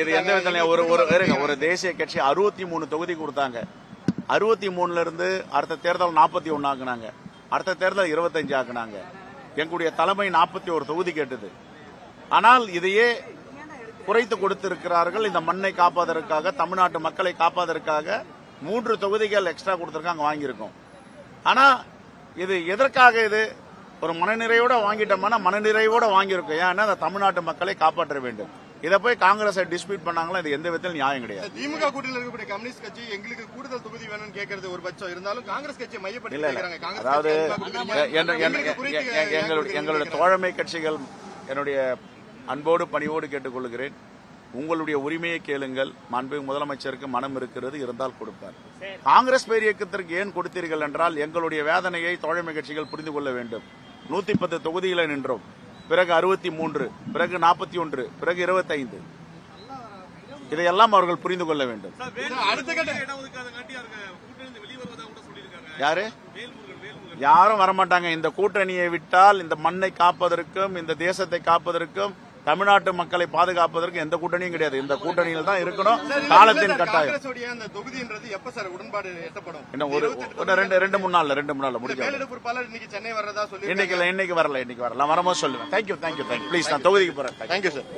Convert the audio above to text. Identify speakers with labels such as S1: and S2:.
S1: இது எந்த விதத்துல ஒரு தேசிய கட்சி 63 தொகுதி கொடுத்தாங்க. 63ல இருந்து அடுத்த தேர்தல் 41 ஆக்குனாங்க, அடுத்த தேர்தல் 25 ஆக்குனாங்க. எங்களுடைய தலைமை 41 தொகுதி கேட்டது. ஆனால் இதையே குறைத்து கொடுத்திருக்கிறார்கள். இந்த மண்ணை காப்பதற்காக, தமிழ்நாட்டு மக்களை காப்பதற்காக 3 தொகுதிகள் எக்ஸ்ட்ரா கொடுத்திருக்காங்க, வாங்கியிருக்கோம். ஆனா இது எதற்காக? இது ஒரு மனநிறைவோட வாங்கிட்டோம்னா மனநிறைவோட வாங்கியிருக்கோம். ஏன்னா அந்த தமிழ்நாட்டு மக்களை காப்பாற்ற வேண்டும். இதை போய் காங்கிரஸ் டிஸ்பியூட் பண்ணாங்களா? இது எந்த விதத்தில் நியாயம் கிடையாது.
S2: திமுக கூட்டணியில் இருக்கக்கூடிய கம்யூனிஸ்ட் கட்சி எங்களுக்கு கூடுதல் தொகுதி வேணும்னு கேட்கறது ஒரு பட்சம் இருந்தாலும் காங்கிரஸ் கட்சியை மையப்படுத்தி,
S1: அதாவது எங்களுடைய தோழமை கட்சிகள் என்னுடைய அன்போடு பணிவோடு கேட்டுக்கொள்கிறேன். உங்களுடைய உரிமையை கேளுங்கள். மாண்புமிகு முதலமைச்சருக்கு மனம் இருக்கிறது, இருந்தால் கொடுப்பார். காங்கிரஸ் பேர் இயக்கத்திற்கு ஏன் கொடுத்தீர்கள் என்றால் எங்களுடைய வேதனையை தோழமை கட்சிகள் புரிந்து கொள்ள வேண்டும். 110 தொகுதிகளை நின்றோம், பிறகு 63, பிறகு 41, பிறகு 25. இதையெல்லாம் அவர்கள் புரிந்து கொள்ள வேண்டும். யாரு? யாரும் வரமாட்டாங்க. இந்த கூட்டணியை விட்டால் இந்த மண்ணை காப்பதற்கும் இந்த தேசத்தை காப்பதற்கும் தமிழ்நாட்டு மக்களை பாதுகாப்பதற்கு எந்த கூட்டணியும் கிடையாது. இந்த கூட்டணியில் தான் இருக்கணும். காலத்தின் கட்டாயம். இன்னும் ஒரு 2-3 நாள்ல முடிஞ்சு. இன்னைக்கு வரல. வரும்போது சொல்லுவேன். தேங்க்யூ. ப்ளீஸ், நான் தொகுதிக்கு போறேன். Thank you sir.